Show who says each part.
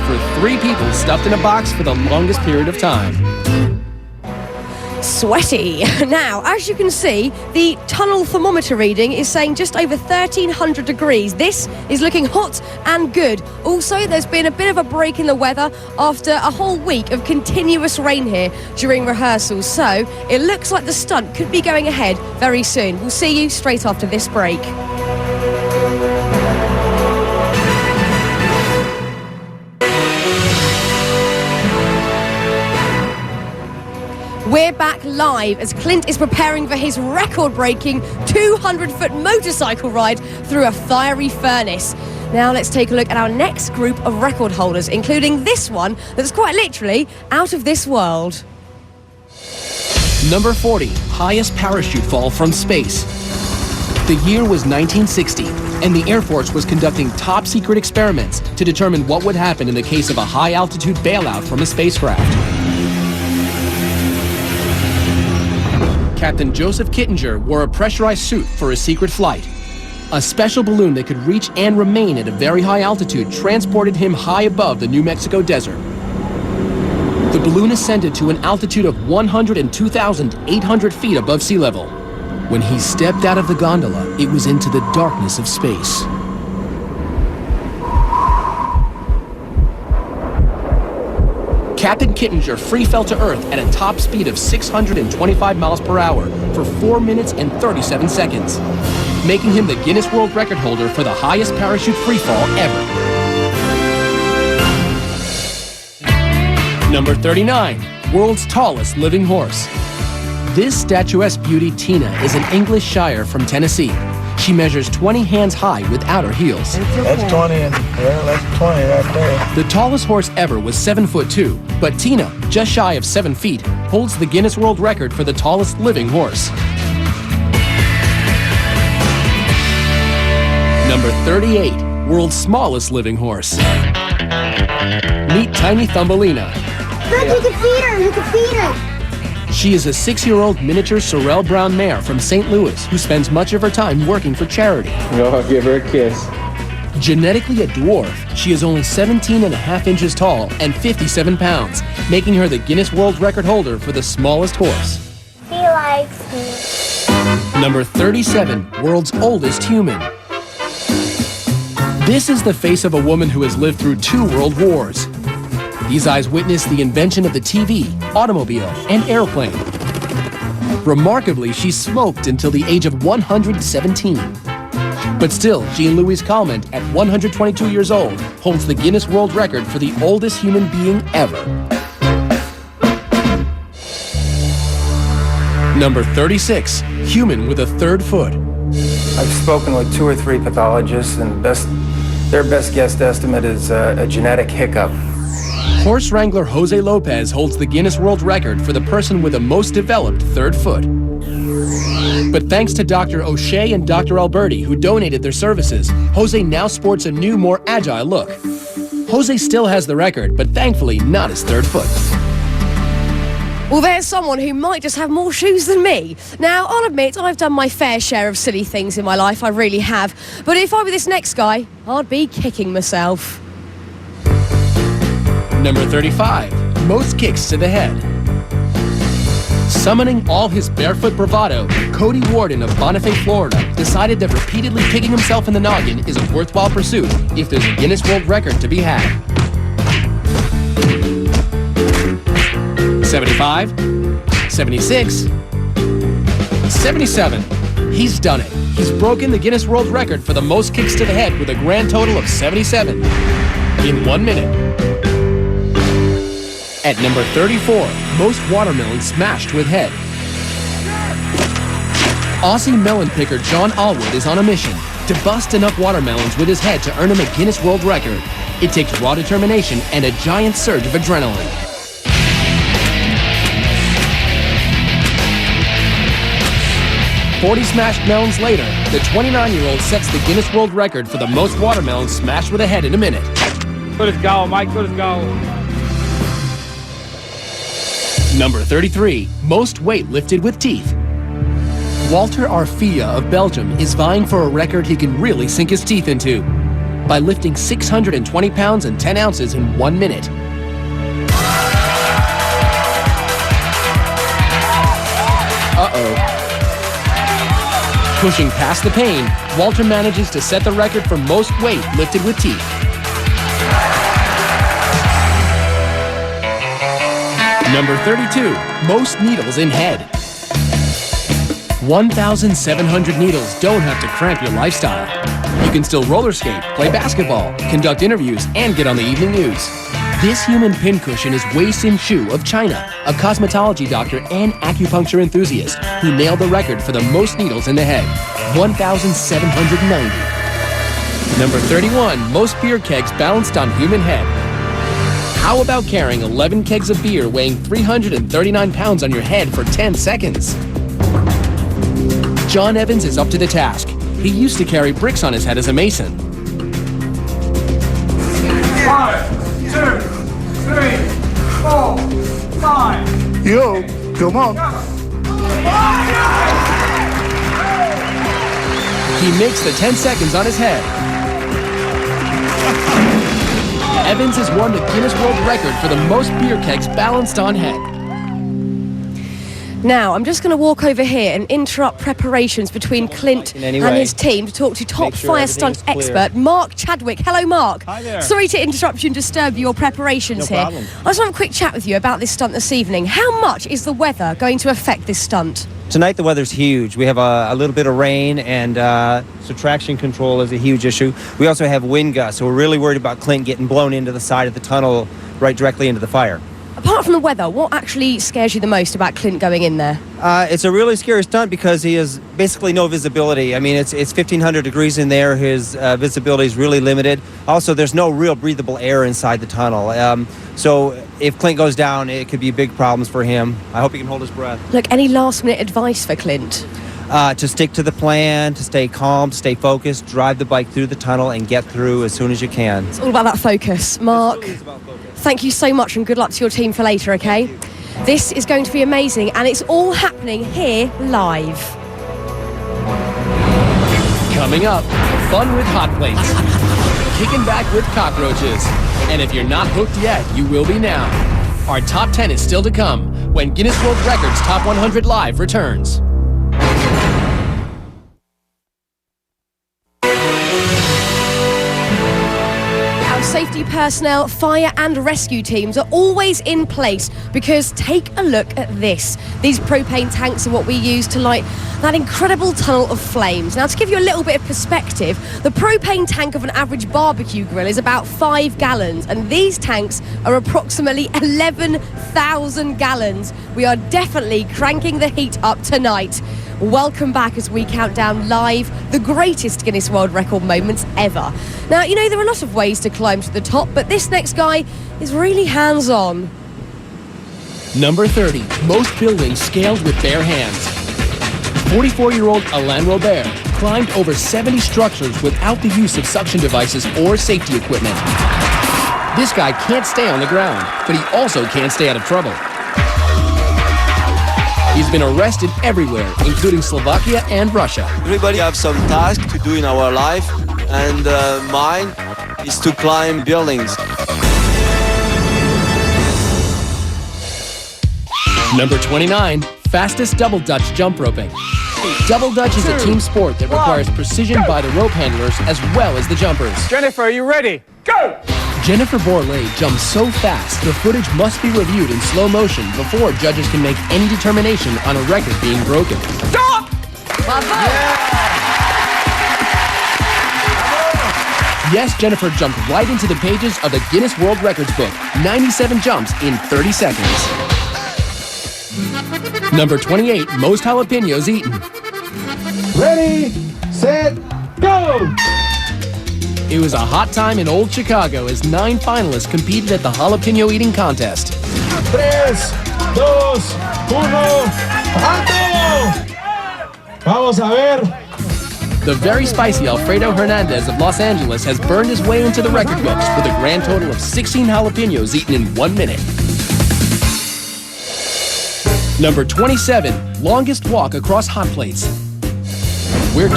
Speaker 1: for 3 people stuffed in a box for the longest period of time.
Speaker 2: Sweaty. Now, as you can see, the tunnel thermometer reading is saying just over 1,300 degrees. This is looking hot and good. Also, there's been a bit of a break in the weather after a whole week of continuous rain here during rehearsals. So it looks like the stunt could be going ahead very soon. We'll see you straight after this break. We're back live as Clint is preparing for his record-breaking 200-foot motorcycle ride through a fiery furnace. Now let's take a look at our next group of record holders, including this one that's quite literally out of this world.
Speaker 1: Number 40, highest parachute fall from space. The year was 1960, and the Air Force was conducting top-secret experiments to determine what would happen in the case of a high-altitude bailout from a spacecraft. Captain Joseph Kittinger wore a pressurized suit for a secret flight. A special balloon that could reach and remain at a very high altitude transported him high above the New Mexico desert. The balloon ascended to an altitude of 102,800 feet above sea level. When he stepped out of the gondola, it was into the darkness of space. Captain Kittinger free fell to Earth at a top speed of 625 miles per hour for 4 minutes and 37 seconds, making him the Guinness World Record holder for the highest parachute free fall ever. Number 39, world's tallest living horse. This statuesque beauty, Tina, is an English Shire from Tennessee. She measures 20 hands high without her heels.
Speaker 3: That's 20, and yeah, that's 20 right there.
Speaker 1: The tallest horse ever was 7'2", but Tina, just shy of 7 feet, holds the Guinness World Record for the tallest living horse. Number 38, world's smallest living horse. Meet Tiny Thumbelina.
Speaker 4: Look, you can feed her, you can feed her.
Speaker 1: She is a 6-year-old miniature Sorrel Brown mare from St. Louis who spends much of her time working for charity.
Speaker 5: Oh, give her a kiss.
Speaker 1: Genetically a dwarf, she is only 17.5 inches tall and 57 pounds, making her the Guinness World Record holder for the smallest horse.
Speaker 4: He likes me.
Speaker 1: Number 37, world's oldest human. This is the face of a woman who has lived through 2 world wars. These eyes witnessed the invention of the TV, automobile, and airplane. Remarkably, she smoked until the age of 117. But still, Jean-Louise Calment, at 122 years old, holds the Guinness World Record for the oldest human being ever. Number 36, human with a 3rd foot.
Speaker 6: I've spoken with 2 or 3 pathologists, and their best guess estimate is a genetic hiccup.
Speaker 1: Horse wrangler Jose Lopez holds the Guinness World Record for the person with the most developed 3rd foot. But thanks to Dr. O'Shea and Dr. Alberti, who donated their services, Jose now sports a new, more agile look. Jose still has the record, but thankfully not his 3rd foot.
Speaker 2: Well, there's someone who might just have more shoes than me. Now, I'll admit I've done my fair share of silly things in my life, I really have. But if I were this next guy, I'd be kicking myself.
Speaker 1: Number 35, most kicks to the head. Summoning all his barefoot bravado, Cody Warden of Bonifay, Florida, decided that repeatedly kicking himself in the noggin is a worthwhile pursuit if there's a Guinness World Record to be had. 75, 76, 77. He's done it. He's broken the Guinness World Record for the most kicks to the head with a grand total of 77 in 1 minute. At number 34, most watermelons smashed with head. Aussie melon picker John Allwood is on a mission to bust enough watermelons with his head to earn him a Guinness World Record. It takes raw determination and a giant surge of adrenaline. "40 smashed melons later, the 29-year-old sets the Guinness World Record for the most watermelons smashed with a head in a minute.
Speaker 5: Let us go, Mike, let us go.
Speaker 1: Number 33, most weight lifted with teeth. Walter Arfia of Belgium is vying for a record he can really sink his teeth into. by lifting 620 pounds and 10 ounces in 1 minute. Pushing past the pain, Walter manages to set the record for most weight lifted with teeth. Number 32, most needles in head. 1,700 needles don't have to cramp your lifestyle. You can still roller skate, play basketball, conduct interviews, and get on the evening news. This human pincushion is Wei Sin Chu of China, a cosmetology doctor and acupuncture enthusiast who nailed the record for the most needles in the head, 1,790. Number 31, most beer kegs balanced on human head. How about carrying 11 kegs of beer weighing 339 pounds on your head for 10 seconds? John Evans is up to the task. He used to carry bricks on his head as a mason.
Speaker 7: 5, 2, 3, 4, 5.
Speaker 3: Yo, come on.
Speaker 1: He makes the 10 seconds on his head. Evans has won the Guinness World Record for the most beer kegs balanced on head.
Speaker 2: Now, I'm just going to walk over here and interrupt preparations between Clint and his team to talk to top fire stunt expert Mark Chadwick. Hello, Mark.
Speaker 8: Hi there.
Speaker 2: Sorry to interrupt you and disturb your preparations here.
Speaker 8: problem.
Speaker 2: I just want to have a quick chat with you about this stunt this evening. How much is the weather going to affect this stunt?
Speaker 8: Tonight the weather's huge. We have a little bit of rain, and so traction control is a huge issue. We also have wind gusts, so we're really worried about Clint getting blown into the side of the tunnel right directly into the fire.
Speaker 2: Apart from the weather, what actually scares you the most about Clint going in there?
Speaker 8: It's a really scary stunt because he has basically no visibility. I mean, it's 1,500 degrees in there. His visibility is really limited. Also, there's no real breathable air inside the tunnel. So if Clint goes down, it could be big problems for him. I hope he can hold his breath.
Speaker 2: Look, any last-minute advice for Clint?
Speaker 8: To stick to the plan, to stay calm, stay focused, drive the bike through the tunnel, and get through as soon as you can.
Speaker 2: It's all about that focus. Mark, thank you so much, and good luck to your team for later, okay? This is going to be amazing, and it's all happening here live.
Speaker 1: Coming up, fun with hot plates. Kicking back with cockroaches. And if you're not hooked yet, you will be now. Our top 10 is still to come when Guinness World Records Top 100 Live returns.
Speaker 2: Safety personnel, fire and rescue teams are always in place because take a look at this. These propane tanks are what we use to light that incredible tunnel of flames. Now, to give you a little bit of perspective, the propane tank of an average barbecue grill is about 5 gallons, and these tanks are approximately 11,000 gallons. We are definitely cranking the heat up tonight. Welcome back as we count down live the greatest Guinness World Record moments ever. Now, you know, there are a lot of ways to climb to the top, but this next guy is really hands-on.
Speaker 1: Number 30, most buildings scaled with bare hands. 44-year-old Alain Robert climbed over 70 structures without the use of suction devices or safety equipment. This guy can't stay on the ground, but he also can't stay out of trouble. He's been arrested everywhere, including Slovakia and Russia.
Speaker 9: Everybody have some task to do in our life, and mine is to climb buildings.
Speaker 1: Number 29, fastest double Dutch jump roping. Double Dutch is a team sport that requires precision by the rope handlers as well as the jumpers.
Speaker 5: Jennifer, are you ready? Go!
Speaker 1: Jennifer WorldRe jumps so fast, the footage must be reviewed in slow motion before judges can make any determination on a record being broken.
Speaker 5: Stop!
Speaker 1: Yes, Jennifer jumped right into the pages of the Guinness World Records book. 97 jumps in 30 seconds. Number 28, most jalapenos eaten.
Speaker 3: Ready, set, go!
Speaker 1: It was a hot time in old Chicago as 9 finalists competed at the jalapeno eating contest.
Speaker 3: 3, 2, 1, ¡alto! Vamos a ver.
Speaker 1: The very spicy Alfredo Hernandez of Los Angeles has burned his way into the record books with a grand total of 16 jalapenos eaten in 1 minute. Number 27, longest walk across hot plates. We're